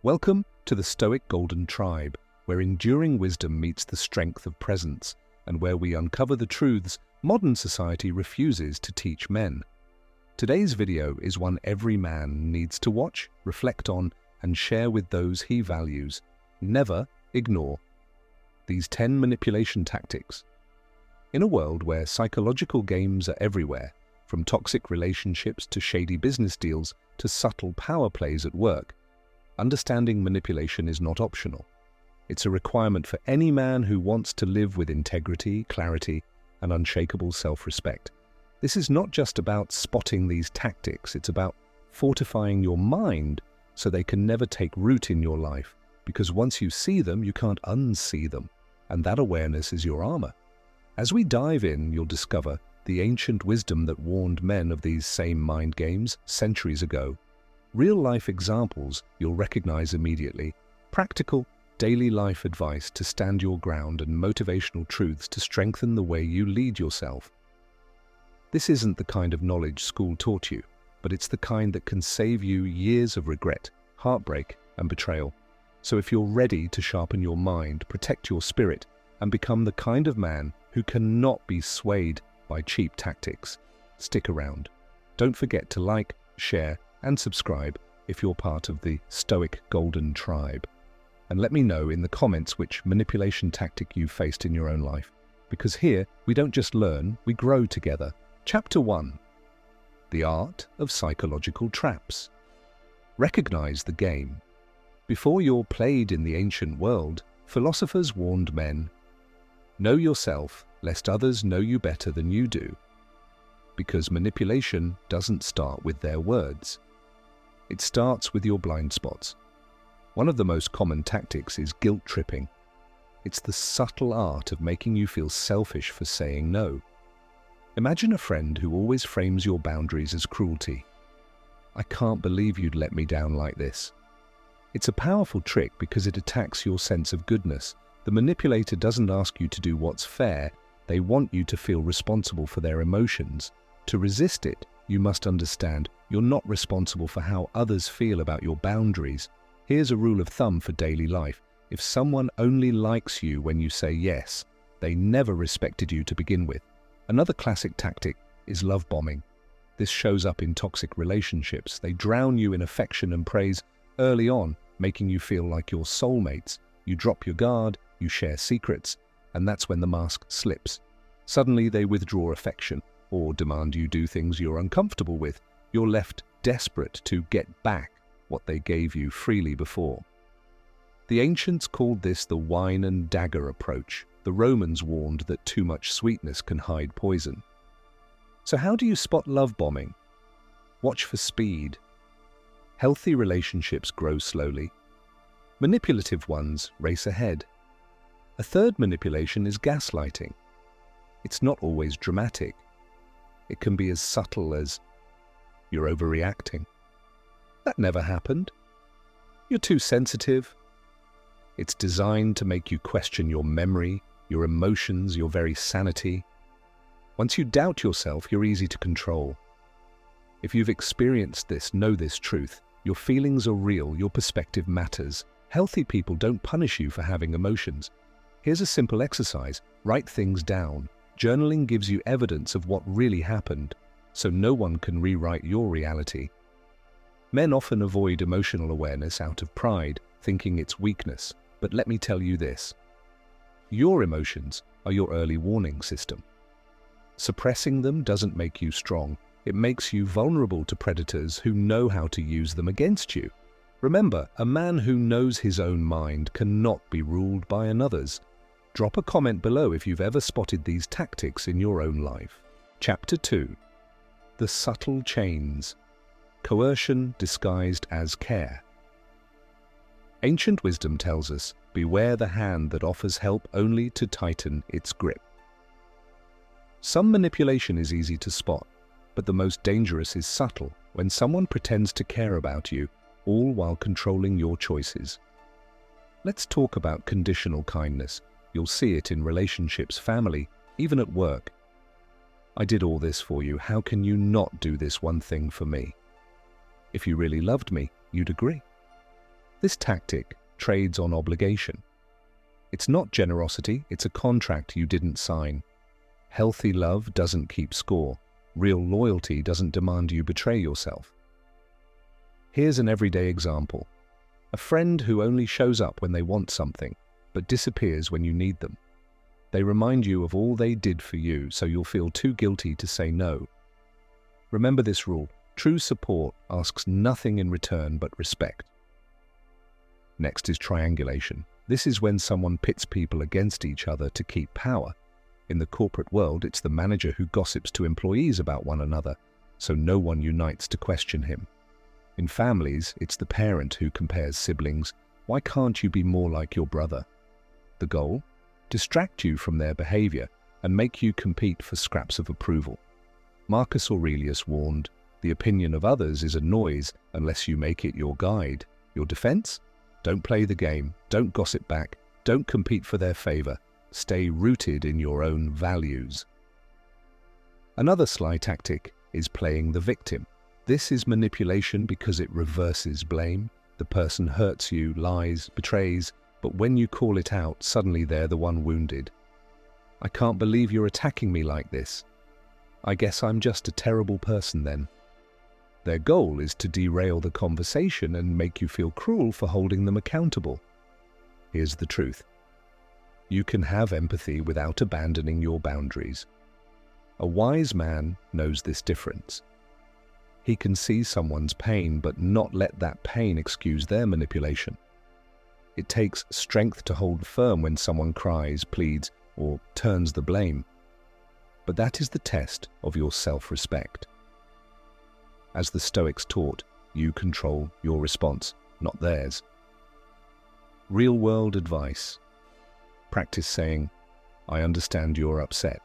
Welcome to the Stoic Golden Tribe, where enduring wisdom meets the strength of presence, and where we uncover the truths modern society refuses to teach men. Today's video is one every man needs to watch, reflect on, and share with those he values. Never ignore these 10 manipulation tactics. In a world where psychological games are everywhere, from toxic relationships to shady business deals to subtle power plays at work, understanding manipulation is not optional. It's a requirement for any man who wants to live with integrity, clarity, and unshakable self-respect. This is not just about spotting these tactics, it's about fortifying your mind so they can never take root in your life, because once you see them, you can't unsee them, and that awareness is your armor. As we dive in, you'll discover the ancient wisdom that warned men of these same mind games centuries ago. Real-life examples you'll recognize immediately, practical, daily life advice to stand your ground, and motivational truths to strengthen the way you lead yourself. This isn't the kind of knowledge school taught you, but it's the kind that can save you years of regret, heartbreak, and betrayal. So if you're ready to sharpen your mind, protect your spirit, and become the kind of man who cannot be swayed by cheap tactics, stick around. Don't forget to like, share, and subscribe if you're part of the Stoic Golden Tribe. And let me know in the comments which manipulation tactic you've faced in your own life, because here we don't just learn, we grow together. Chapter 1. The Art of Psychological Traps. Recognize the game. Before you're played in the ancient world, philosophers warned men, know yourself, lest others know you better than you do. Because manipulation doesn't start with their words. It starts with your blind spots. One of the most common tactics is guilt tripping. It's the subtle art of making you feel selfish for saying no. Imagine a friend who always frames your boundaries as cruelty. I can't believe you'd let me down like this. It's a powerful trick because it attacks your sense of goodness. The manipulator doesn't ask you to do what's fair, they want you to feel responsible for their emotions. To resist it, you must understand you're not responsible for how others feel about your boundaries. Here's a rule of thumb for daily life. If someone only likes you when you say yes, they never respected you to begin with. Another classic tactic is love bombing. This shows up in toxic relationships. They drown you in affection and praise early on, making you feel like you're soulmates. You drop your guard, you share secrets, and that's when the mask slips. Suddenly they withdraw affection or demand you do things you're uncomfortable with. You're left desperate to get back what they gave you freely before. The ancients called this the wine and dagger approach. The Romans warned that too much sweetness can hide poison. So how do you spot love bombing? Watch for speed. Healthy relationships grow slowly. Manipulative ones race ahead. A third manipulation is gaslighting. It's not always dramatic. It can be as subtle as, "You're overreacting. That never happened. You're too sensitive." It's designed to make you question your memory, your emotions, your very sanity. Once you doubt yourself, you're easy to control. If you've experienced this, know this truth. Your feelings are real, your perspective matters. Healthy people don't punish you for having emotions. Here's a simple exercise. Write things down. Journaling gives you evidence of what really happened, so no one can rewrite your reality. Men often avoid emotional awareness out of pride, thinking it's weakness. But let me tell you this. Your emotions are your early warning system. Suppressing them doesn't make you strong. It makes you vulnerable to predators who know how to use them against you. Remember, a man who knows his own mind cannot be ruled by another's. Drop a comment below if you've ever spotted these tactics in your own life. Chapter 2. The Subtle Chains. Coercion disguised as care. Ancient wisdom tells us, beware the hand that offers help only to tighten its grip. Some manipulation is easy to spot, but the most dangerous is subtle, when someone pretends to care about you, all while controlling your choices. Let's talk about conditional kindness. You'll see it in relationships, family, even at work. I did all this for you. How can you not do this one thing for me? If you really loved me, you'd agree. This tactic trades on obligation. It's not generosity, it's a contract you didn't sign. Healthy love doesn't keep score. Real loyalty doesn't demand you betray yourself. Here's an everyday example. A friend who only shows up when they want something, but disappears when you need them. They remind you of all they did for you, so you'll feel too guilty to say no. Remember this rule: true support asks nothing in return but respect. Next is triangulation. This is when someone pits people against each other to keep power. In the corporate world, it's the manager who gossips to employees about one another, so no one unites to question him. In families, it's the parent who compares siblings. Why can't you be more like your brother? The goal? Distract you from their behavior and make you compete for scraps of approval. Marcus Aurelius warned, "The opinion of others is a noise unless you make it your guide." Your defense? Don't play the game, don't gossip back, don't compete for their favor. Stay rooted in your own values. Another sly tactic is playing the victim. This is manipulation because it reverses blame. The person hurts you, lies, betrays, but when you call it out, suddenly they're the one wounded. "I can't believe you're attacking me like this. I guess I'm just a terrible person then." Their goal is to derail the conversation and make you feel cruel for holding them accountable. Here's the truth. You can have empathy without abandoning your boundaries. A wise man knows this difference. He can see someone's pain but not let that pain excuse their manipulation. It takes strength to hold firm when someone cries, pleads, or turns the blame. But that is the test of your self-respect. As the Stoics taught, you control your response, not theirs. Real-world advice. Practice saying, "I understand you're upset,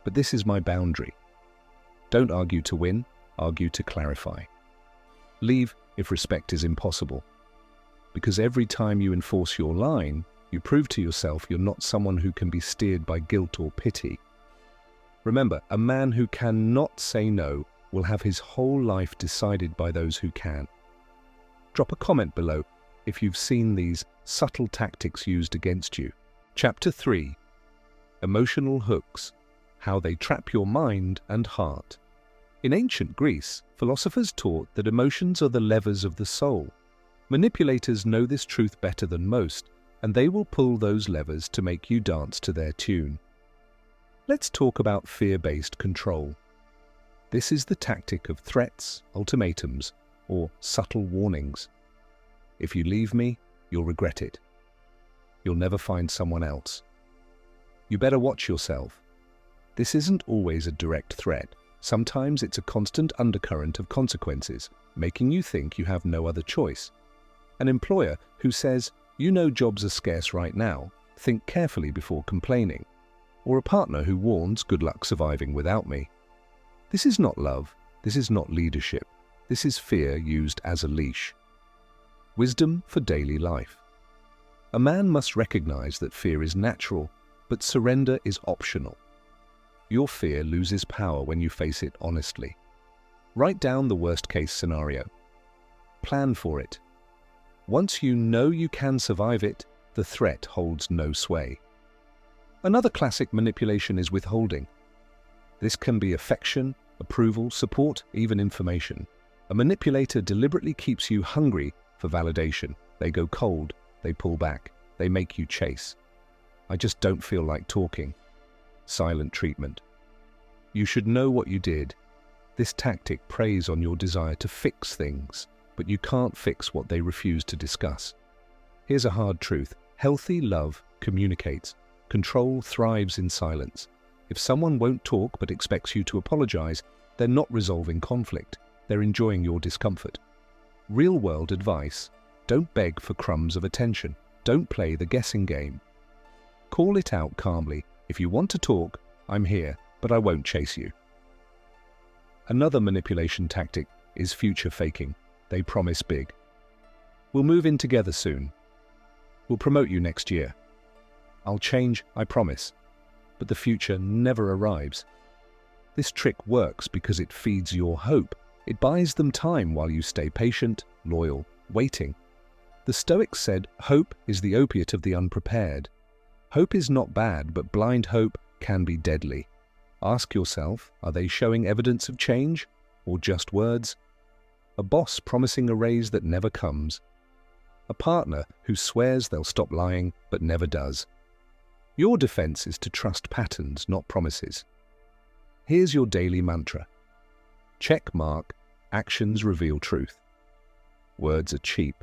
but this is my boundary." Don't argue to win, argue to clarify. Leave if respect is impossible. Because every time you enforce your line, you prove to yourself you're not someone who can be steered by guilt or pity. Remember, a man who cannot say no will have his whole life decided by those who can. Drop a comment below if you've seen these subtle tactics used against you. Chapter 3. Emotional hooks. How they trap your mind and heart. In ancient Greece, philosophers taught that emotions are the levers of the soul. Manipulators know this truth better than most, and they will pull those levers to make you dance to their tune. Let's talk about fear-based control. This is the tactic of threats, ultimatums, or subtle warnings. If you leave me, you'll regret it. You'll never find someone else. You better watch yourself. This isn't always a direct threat. Sometimes it's a constant undercurrent of consequences, making you think you have no other choice. An employer who says, "You know jobs are scarce right now, think carefully before complaining." Or a partner who warns, "Good luck surviving without me." This is not love. This is not leadership. This is fear used as a leash. Wisdom for daily life. A man must recognize that fear is natural, but surrender is optional. Your fear loses power when you face it honestly. Write down the worst-case scenario. Plan for it. Once you know you can survive it, the threat holds no sway. Another classic manipulation is withholding. This can be affection, approval, support, even information. A manipulator deliberately keeps you hungry for validation. They go cold, they pull back, they make you chase. "I just don't feel like talking." Silent treatment. You should know what you did. This tactic preys on your desire to fix things, but you can't fix what they refuse to discuss. Here's a hard truth. Healthy love communicates. Control thrives in silence. If someone won't talk but expects you to apologize, they're not resolving conflict. They're enjoying your discomfort. Real-world advice. Don't beg for crumbs of attention. Don't play the guessing game. Call it out calmly. If you want to talk, I'm here, but I won't chase you. Another manipulation tactic is future faking. They promise big. "We'll move in together soon. We'll promote you next year. I'll change, I promise." But the future never arrives. This trick works because it feeds your hope. It buys them time while you stay patient, loyal, waiting. The Stoics said, "Hope is the opiate of the unprepared." Hope is not bad, but blind hope can be deadly. Ask yourself, are they showing evidence of change or just words? A boss promising a raise that never comes. A partner who swears they'll stop lying but never does. Your defense is to trust patterns, not promises. Here's your daily mantra. Check mark, actions reveal truth. Words are cheap.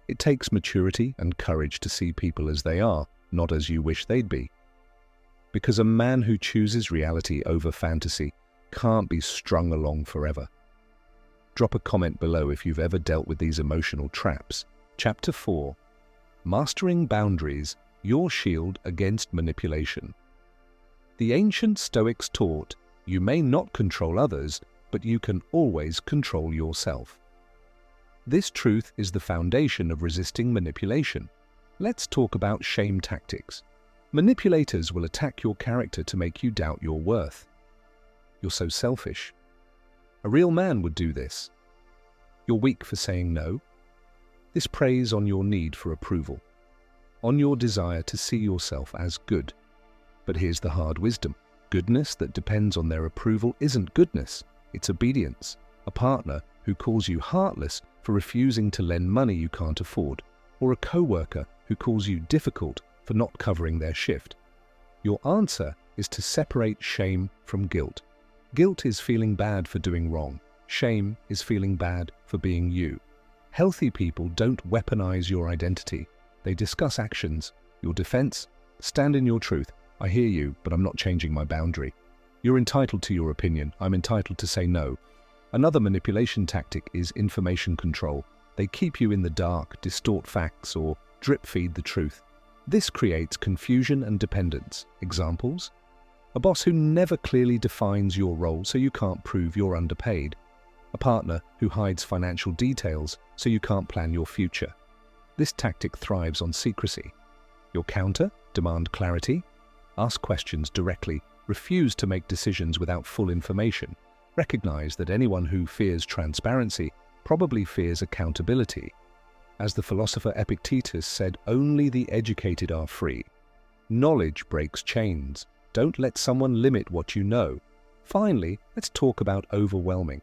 It takes maturity and courage to see people as they are, not as you wish they'd be. Because a man who chooses reality over fantasy can't be strung along forever. Drop a comment below if you've ever dealt with these emotional traps. Chapter 4. Mastering Boundaries, Your Shield Against Manipulation. The ancient Stoics taught, you may not control others, but you can always control yourself. This truth is the foundation of resisting manipulation. Let's talk about shame tactics. Manipulators will attack your character to make you doubt your worth. You're so selfish. A real man would do this. You're weak for saying no. This preys on your need for approval, on your desire to see yourself as good. But here's the hard wisdom. Goodness that depends on their approval isn't goodness, it's obedience. A partner who calls you heartless for refusing to lend money you can't afford, or a co-worker who calls you difficult for not covering their shift. Your answer is to separate shame from guilt. Guilt is feeling bad for doing wrong. Shame is feeling bad for being you. Healthy people don't weaponize your identity. They discuss actions. Your defense? Stand in your truth. I hear you, but I'm not changing my boundary. You're entitled to your opinion. I'm entitled to say no. Another manipulation tactic is information control. They keep you in the dark, distort facts, or drip-feed the truth. This creates confusion and dependence. Examples? A boss who never clearly defines your role so you can't prove you're underpaid. A partner who hides financial details so you can't plan your future. This tactic thrives on secrecy. Your counter? Demand clarity. Ask questions directly. Refuse to make decisions without full information. Recognize that anyone who fears transparency probably fears accountability. As the philosopher Epictetus said, only the educated are free. Knowledge breaks chains. Don't let someone limit what you know. Finally, let's talk about overwhelming.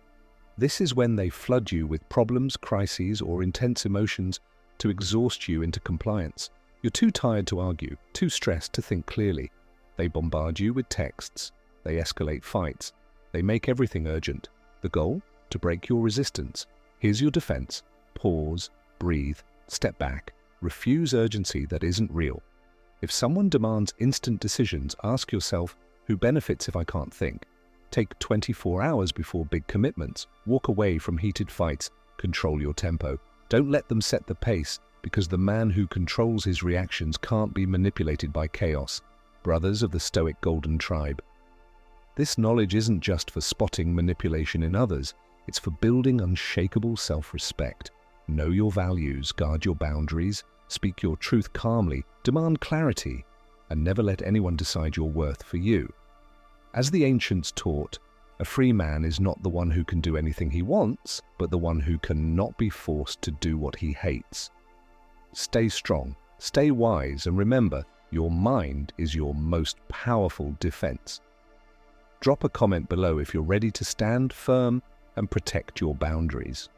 This is when they flood you with problems, crises, or intense emotions to exhaust you into compliance. You're too tired to argue, too stressed to think clearly. They bombard you with texts. They escalate fights. They make everything urgent. The goal? To break your resistance. Here's your defense. Pause, breathe, step back. Refuse urgency that isn't real. If someone demands instant decisions, ask yourself, who benefits if I can't think? Take 24 hours before big commitments. Walk away from heated fights. Control your tempo. Don't let them set the pace, because the man who controls his reactions can't be manipulated by chaos. Brothers of the Stoic Golden Tribe. This knowledge isn't just for spotting manipulation in others, it's for building unshakable self-respect. Know your values, guard your boundaries, speak your truth calmly, demand clarity, and never let anyone decide your worth for you. As the ancients taught, a free man is not the one who can do anything he wants, but the one who cannot be forced to do what he hates. Stay strong, stay wise, and remember, your mind is your most powerful defense. Drop a comment below if you're ready to stand firm and protect your boundaries.